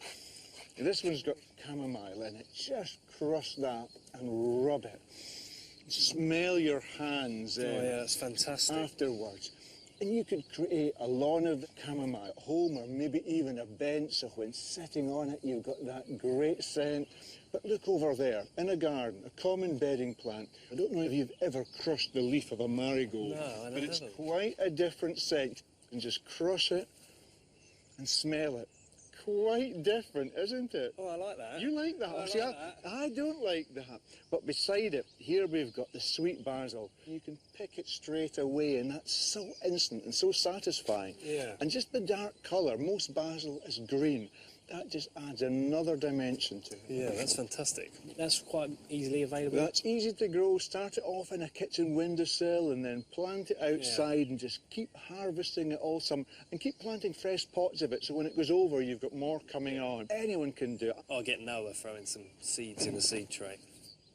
And this one's got chamomile in it. Just crush that and rub it. Smell your hands yeah, that's fantastic. Afterwards. And you could create a lawn of chamomile at home, or maybe even a bench, so when sitting on it you've got that great scent. But look over there, in a garden, a common bedding plant. I don't know if you've ever crushed the leaf of a marigold, No, but it's haven't. quite a different scent. You can just crush it and smell it. Quite different, isn't it? Oh, I like that. You like that? I like See, that. I don't like that. But beside it, here we've got the sweet basil. You can pick it straight away, and that's so instant and so satisfying. Yeah. And just the dark colour, most basil is green. That just adds another dimension to it. Yeah, that's fantastic. That's quite easily available. That's easy to grow. Start it off in a kitchen windowsill and then plant it outside and just keep harvesting it all summer and keep planting fresh pots of it so when it goes over you've got more coming on. Anyone can do it. I'll get Noah throwing some seeds in the seed tray.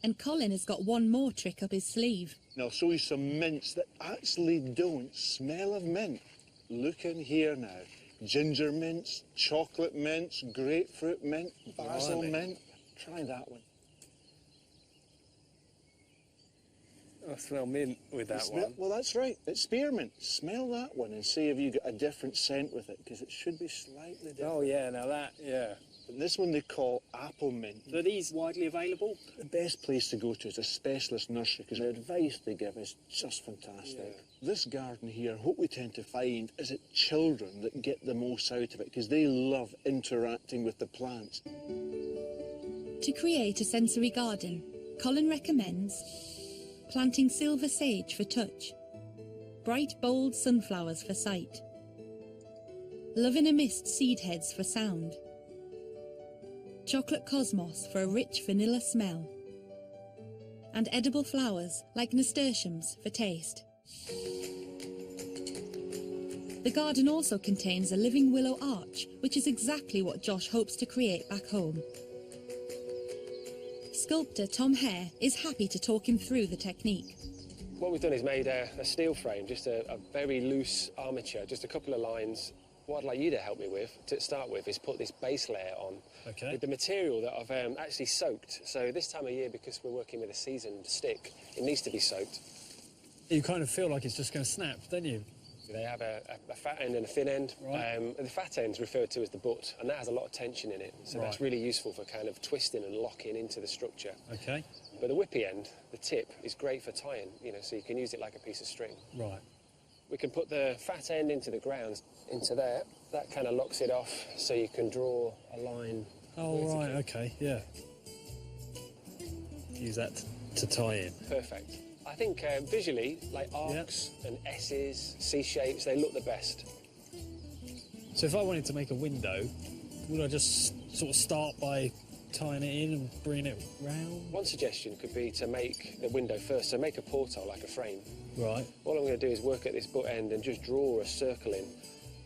And Colin has got one more trick up his sleeve. And I'll show you some mints that actually don't smell of mint. Look in here now. Ginger mints, chocolate mints, grapefruit mint, basil Blimey. mint. Try that one. I smell mint with that one. Well, that's right. It's spearmint. Smell that one and see if you get a different scent with it, because it should be slightly different. Oh, yeah, now that, yeah. And this one they call apple mint. So are these widely available? The best place to go to is a specialist nursery, because the advice they give is just fantastic. This garden here, what we tend to find is it's children that get the most out of it, because they love interacting with the plants. To create a sensory garden, Colin recommends planting silver sage for touch, bright bold sunflowers for sight, love in a mist seed heads for sound, chocolate cosmos for a rich vanilla smell, and edible flowers like nasturtiums for taste. The garden also contains a living willow arch, which is exactly what Josh hopes to create back home. Sculptor Tom Hare is happy to talk him through the technique. What we've done is made a steel frame, just a very loose armature, just a couple of lines. What I'd like you to help me with, to start with, is put this base layer on with the material that I've actually soaked. So this time of year, because we're working with a seasoned stick, it needs to be soaked. You kind of feel like it's just going to snap, don't you? They have a fat end and a thin end. Right. The fat end's referred to as the butt, and that has a lot of tension in it. So that's Right. really useful for kind of twisting and locking into the structure. Okay. But the whippy end, the tip, is great for tying, so you can use it like a piece of string. Right. We can put the fat end into the ground, into there. That kind of locks it off, so you can draw a line. Oh, right, okay, yeah. Use that to tie in. Perfect. I think visually, like arcs and S's, C shapes, they look the best. So if I wanted to make a window, would I just sort of start by tying it in and bringing it round? One suggestion could be to make the window first, so make a porthole like a frame. Right. All I'm going to do is work at this butt end and just draw a circle in,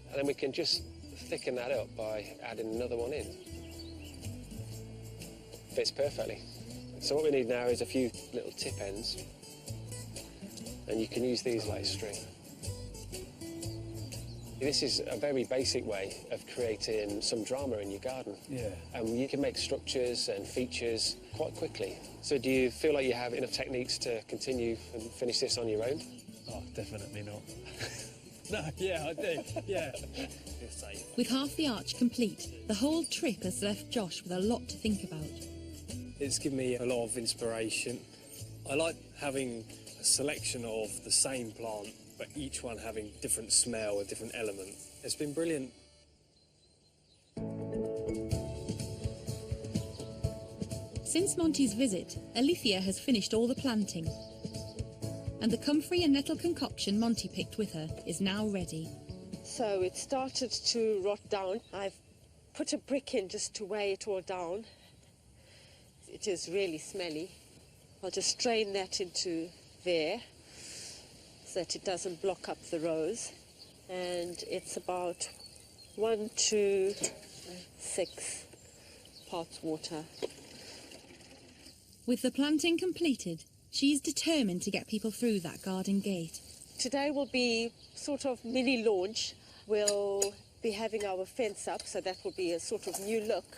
and then we can just thicken that up by adding another one in. Fits perfectly. So what we need now is a few little tip ends, and you can use these like string. This is a very basic way of creating some drama in your garden. Yeah. And you can make structures and features quite quickly. So do you feel like you have enough techniques to continue and finish this on your own? Oh, definitely not. No, yeah, I do, yeah. You're safe. With half the arch complete, the whole trip has left Josh with a lot to think about. It's given me a lot of inspiration. I like having a selection of the same plant, but each one having different smell, a different element. It's been brilliant. Since Monty's visit, Alethea has finished all the planting. And the comfrey and nettle concoction Monty picked with her is now ready. So it started to rot down. I've put a brick in just to weigh it all down. It is really smelly. I'll just strain that into there so that it doesn't block up the rows. And it's about 1 to 6 parts water. With the planting completed, she's determined to get people through that garden gate. Today will be sort of mini launch. We'll be having our fence up, so that will be a sort of new look,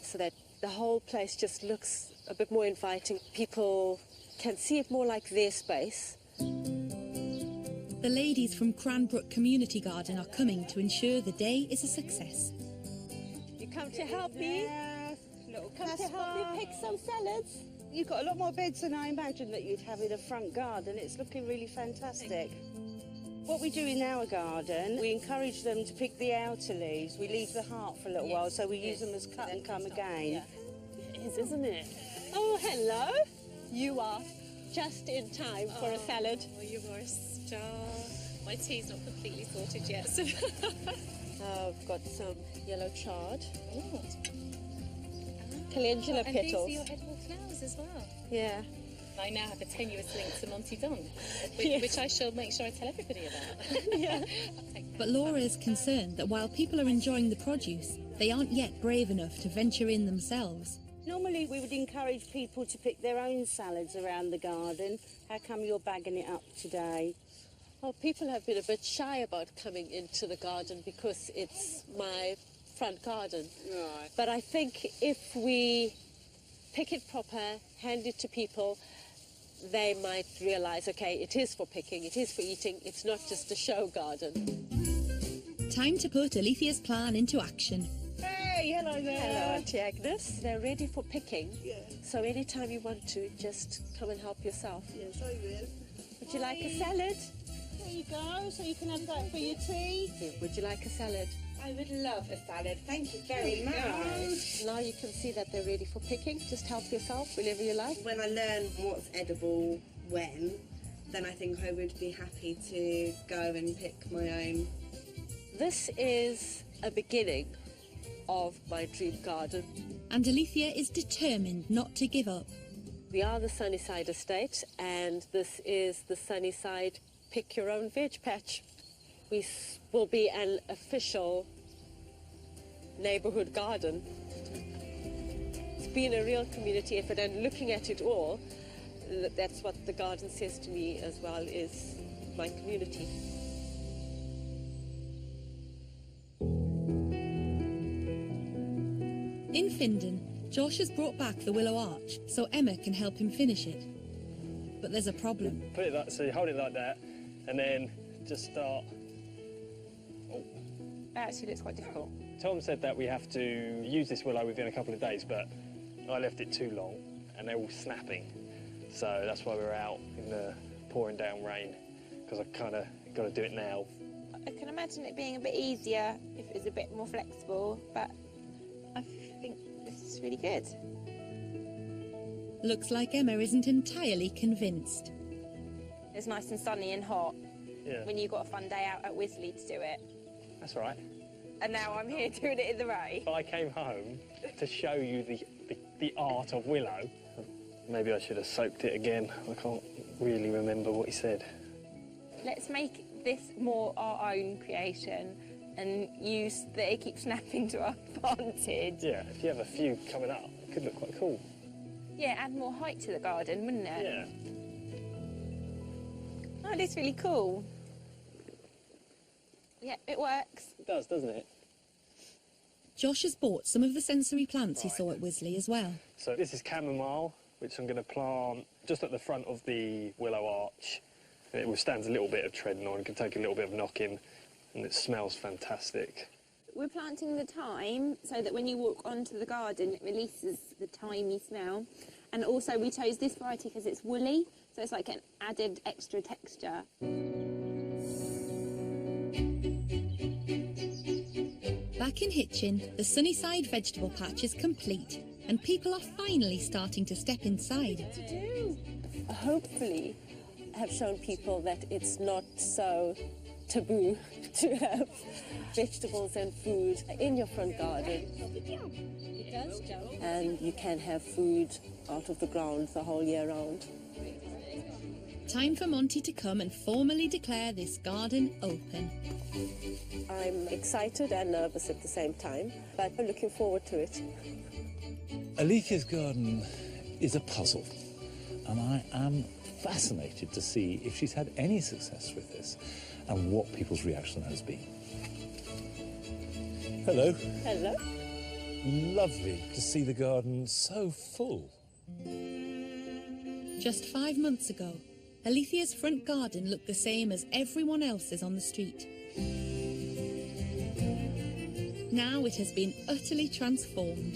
so that the whole place just looks a bit more inviting. People can see it more like their space. The ladies from Cranbrook Community Garden are coming to ensure the day is a success. You come to help me? Come to help me pick some salads? You've got a lot more beds than I imagined that you'd have in a front garden. It's looking really fantastic. What we do in our garden, we encourage them to pick the outer leaves. We leave the heart for a little while, so we use them as cut and come again. It is, isn't it? Oh, hello. You are just in time for a salad. Oh, you are a star. My tea's not completely sorted yet. So I've got some yellow chard. Calendula and petals. these are your edible flowers as well. Yeah. I now have a tenuous link to Monty Don, Yes. which I shall make sure I tell everybody about. Yeah. But Laura is concerned that while people are enjoying the produce, they aren't yet brave enough to venture in themselves. Normally we would encourage people to pick their own salads around the garden. How come you're bagging it up today? Well, people have been a bit shy about coming into the garden because it's my front garden. Right. But I think if we pick it proper, hand it to people, they might realise, okay, it is for picking, it is for eating, it's not just a show garden. Time to put Alethea's plan into action. Hey, hello there. Hello, Auntie Agnes. They're ready for picking. Yeah. So anytime you want to, just come and help yourself. Yes, I will. Would you like a salad? There you go, so you can have that for your tea. Here, would you like a salad? I would love a salad. Thank you very much. Now you can see that they're ready for picking. Just help yourself whenever you like. When I learn what's edible when, then I think I would be happy to go and pick my own. This is a beginning of my dream garden. And Alethea is determined not to give up. We are the Sunnyside Estate, and this is the Sunnyside Pick Your Own Veg Patch. We will be an official neighbourhood garden. It's been a real community effort, and looking at it all, that's what the garden says to me as well, is my community. In Findon, Josh has brought back the willow arch so Emma can help him finish it. But there's a problem. Put it like, so you hold it like that, and then just start. Oh. That actually looks quite difficult. Tom said that we have to use this willow within a couple of days, but I left it too long, and they're all snapping. So that's why we're out in the pouring down rain, because I kind of got to do it now. I can imagine it being a bit easier if it was a bit more flexible, but I think this is really good. Looks like Emma isn't entirely convinced. It's nice and sunny and hot Yeah. when you've got a fun day out at Wisley to do it. That's right. and now I'm here doing it in the rain. I came home to show you the art of willow. Maybe I should have soaked it again. I can't really remember what he said. Let's make this more our own creation and use that it keeps snapping to our advantage. Yeah, if you have a few coming up, it could look quite cool. Yeah, add more height to the garden, wouldn't it? Yeah. Oh, it is really cool. Yeah, it works. It does, doesn't it? Josh has bought some of the sensory plants he saw at Wisley as well. So this is chamomile, which I'm going to plant just at the front of the willow arch. It withstands a little bit of treading on, can take a little bit of knocking, and it smells fantastic. We're planting the thyme so that when you walk onto the garden, it releases the thymy smell. And also we chose this variety because it's woolly, so it's like an added extra texture. Back in Hitchin, the Sunnyside vegetable patch is complete, and people are finally starting to step inside. Hopefully have shown people that it's not so taboo to have vegetables and food in your front garden. It does jump. And you can have food out of the ground the whole year round. Time for Monty to come and formally declare this garden open. I'm excited and nervous at the same time, but I'm looking forward to it. Alethia's garden is a puzzle, and I am fascinated to see if she's had any success with this and what people's reaction has been. Hello. Hello. Lovely to see the garden so full. Just 5 months ago, Alethia's front garden looked the same as everyone else's on the street. Now it has been utterly transformed.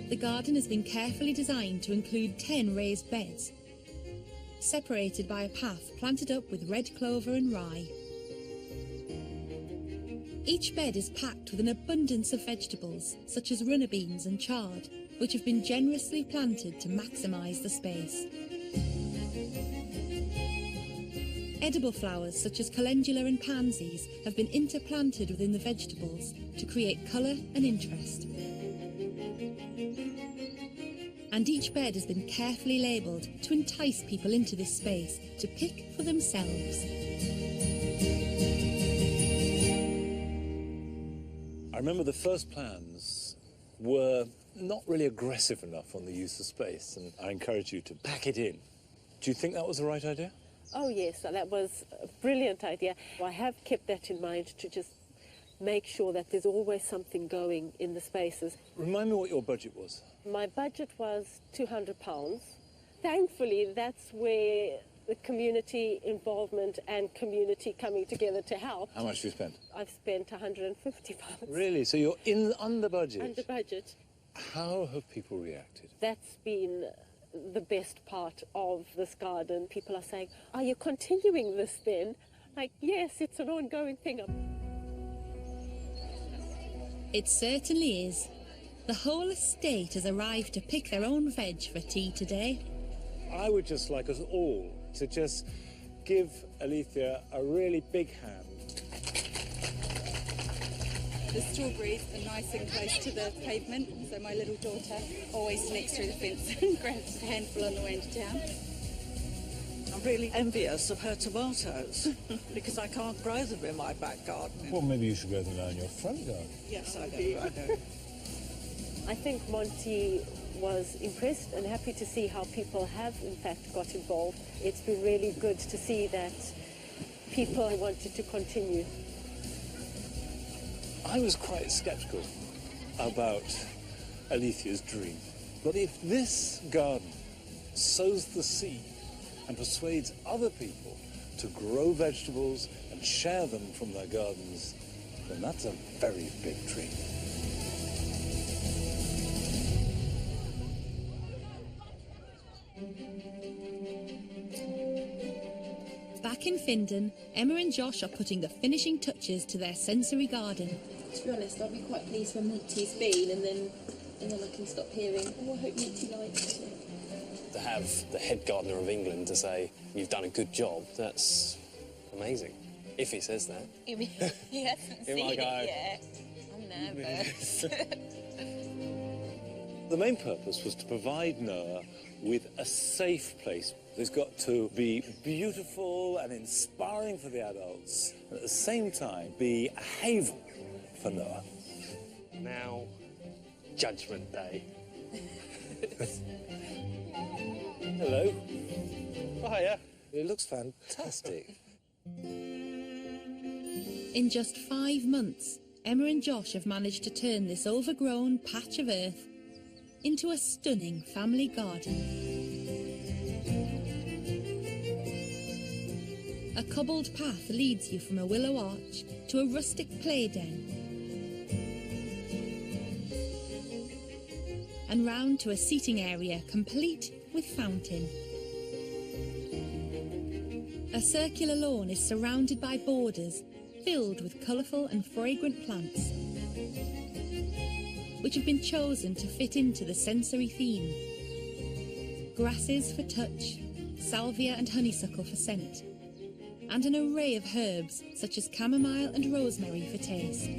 The garden has been carefully designed to include 10 raised beds, separated by a path planted up with red clover and rye. Each bed is packed with an abundance of vegetables, such as runner beans and chard, which have been generously planted to maximise the space. Edible flowers such as calendula and pansies have been interplanted within the vegetables to create colour and interest. And each bed has been carefully labelled to entice people into this space to pick for themselves. I remember the first plans were not really aggressive enough on the use of space, and I encourage you to pack it in. Do you think that was the right idea? Oh yes, that was a brilliant idea. I have kept that in mind to just make sure that there's always something going in the spaces. Remind me what your budget was. My budget was £200. Thankfully, that's where the community involvement and community coming together to help. How much have you spent? I've spent £150. Really? So you're under budget? Under budget. How have people reacted? That's been the best part of this garden. People are saying, are you continuing this then? Like, yes, it's an ongoing thing. It certainly is. The whole estate has arrived to pick their own veg for tea today. I would just like us all to just give Alethia a really big hand. The strawberries are nice and close to the pavement, so my little daughter always sneaks through the fence and grabs a handful on the way into town. I'm really envious of her tomatoes because I can't grow them in my back garden. Well, maybe you should grow them now in your front garden. Yes, I do. I think Monty was impressed and happy to see how people have in fact got involved. It's been really good to see that people wanted to continue. I was quite sceptical about Alethia's dream. But if this garden sows the seed and persuades other people to grow vegetables and share them from their gardens, then that's a very big dream. Back in Findon, Emma and Josh are putting the finishing touches to their sensory garden. To be honest, I'll be quite pleased when Monty's been, and then I can stop hearing, oh, I hope Monty likes it. To have the head gardener of England to say, you've done a good job, that's amazing. If he says that. He hasn't He seen might it go, yet. I'm nervous. The main purpose was to provide Noah with a safe place. It's got to be beautiful and inspiring for the adults, and at the same time be a haven for Noah. Now, Judgment Day. Hello. Oh, hiya. It looks fantastic. In just 5 months, Emma and Josh have managed to turn this overgrown patch of earth into a stunning family garden. A cobbled path leads you from a willow arch to a rustic play den, and round to a seating area complete with fountain. A circular lawn is surrounded by borders filled with colourful and fragrant plants, which have been chosen to fit into the sensory theme. Grasses for touch, salvia and honeysuckle for scent, and an array of herbs such as chamomile and rosemary for taste.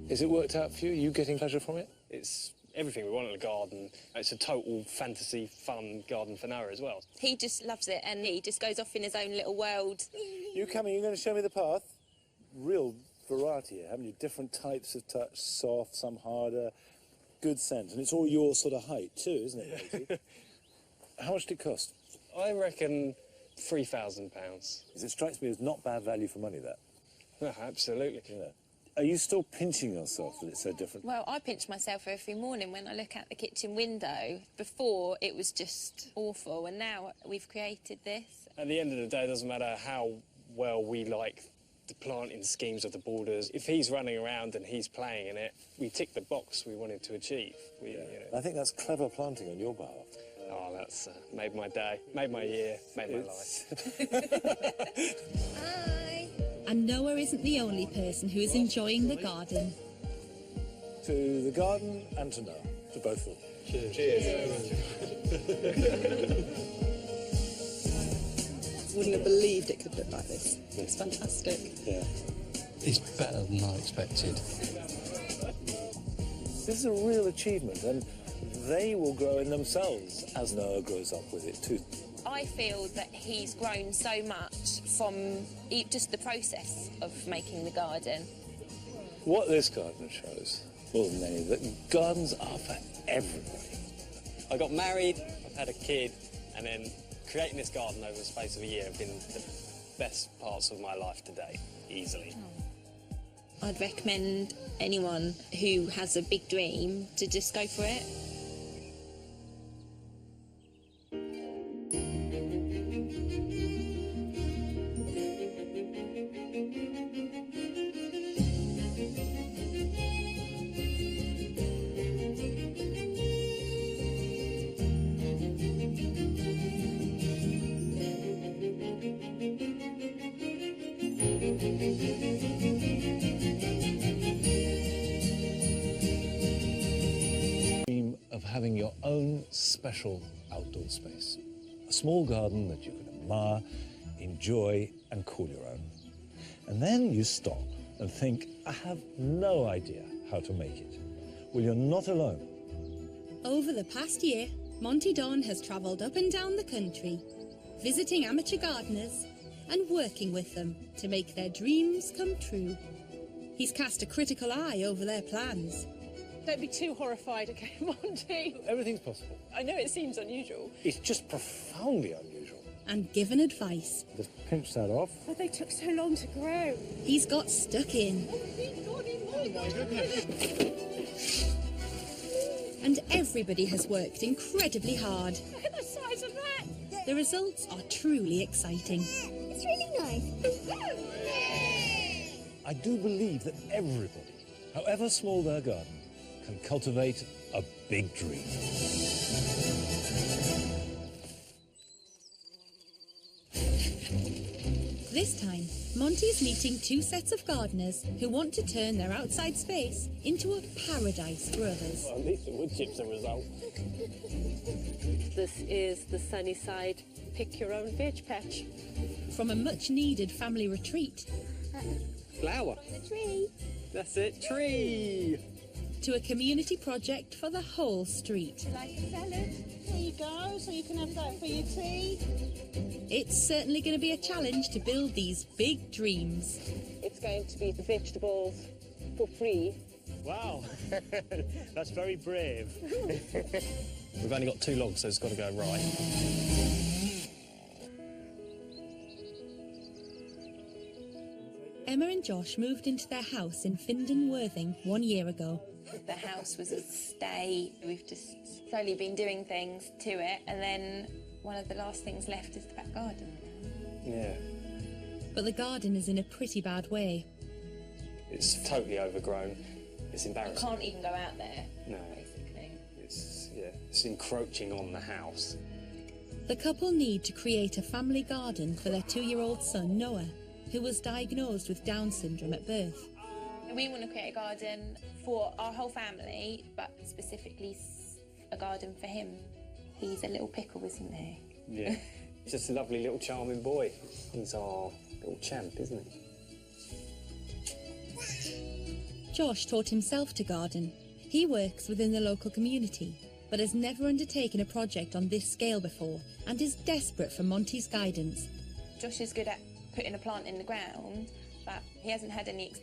Is it worked out for you? Are you getting pleasure from it? It's everything we want in a garden. It's a total fantasy, fun garden for Noah as well. He just loves it and he just goes off in his own little world. You coming, you're going to show me the path? Real variety here, haven't you? Different types of touch, soft, some harder, good scent. And it's all your sort of height too, isn't it, Rosie? How much did it cost? I reckon £3,000. It strikes me as not bad value for money, that. No, absolutely. Yeah. Are you still pinching yourself that it's so different? Well, I pinch myself every morning when I look out the kitchen window. Before, it was just awful, and now we've created this. At the end of the day, it doesn't matter how well we like the planting schemes of the borders. If he's running around and he's playing in it, we tick the box we wanted to achieve. You know. I think that's clever planting on your behalf. Oh, that's made my day, made my year, made my life. Hi. And Noah isn't the only person who is enjoying the garden. To the garden and to Noah, to both of them. Cheers. Wouldn't have believed it could look like this. It's fantastic. Yeah. It's better than I expected. This is a real achievement, and they will grow in themselves as Noah grows up with it too. I feel that he's grown so much from just the process of making the garden. What this garden shows, more than any, that gardens are for everybody. I got married, I've had a kid, and then creating this garden over the space of a year have been the best parts of my life to date, easily. I'd recommend anyone who has a big dream to just go for it. Dream of having your own special outdoor space. A small garden that you can admire, enjoy and call your own. And then you stop and think, I have no idea how to make it. Well, you're not alone. Over the past year, Monty Don has travelled up and down the country, visiting amateur gardeners and working with them to make their dreams come true. He's cast a critical eye over their plans. Don't be too horrified, okay, Monty? Everything's possible. I know it seems unusual. It's just profoundly unusual. And given advice. Just pinch that off. But they took so long to grow. He's got stuck in. Oh my goodness. And everybody has worked incredibly hard. Look at the size of that. The results are truly exciting. It's really nice. I do believe that everybody, however small their garden, can cultivate a big dream. This time, Monty's meeting two sets of gardeners who want to turn their outside space into a paradise for others. Well, at least the wood chips a result. This is the Sunnyside Pick Your Own Veg Patch. From a much-needed family retreat Flower. The tree. That's it, tree. to a community project for the whole street. Like a salad. There you go, so you can have that for your tea. It's certainly going to be a challenge to build these big dreams. It's going to be the vegetables for free. Wow, that's very brave. We've only got 2 logs, so it's got to go right. Emma and Josh moved into their house in Findon Worthing 1 year ago. The house was a stay. We've just slowly been doing things to it, and then one of the last things left is the back garden. Yeah. But the garden is in a pretty bad way. It's totally overgrown. It's I embarrassing. can't even go out there, No. basically. It's encroaching on the house. The couple need to create a family garden for their 2-year-old son, Noah, who was diagnosed with Down syndrome at birth. We want to create a garden for our whole family, but specifically a garden for him. He's a little pickle, isn't he? Yeah. Just a lovely little charming boy. He's our little champ, isn't he? Josh taught himself to garden. He works within the local community, but has never undertaken a project on this scale before and is desperate for Monty's guidance. Josh is good at putting a plant in the ground, but he hasn't had any experience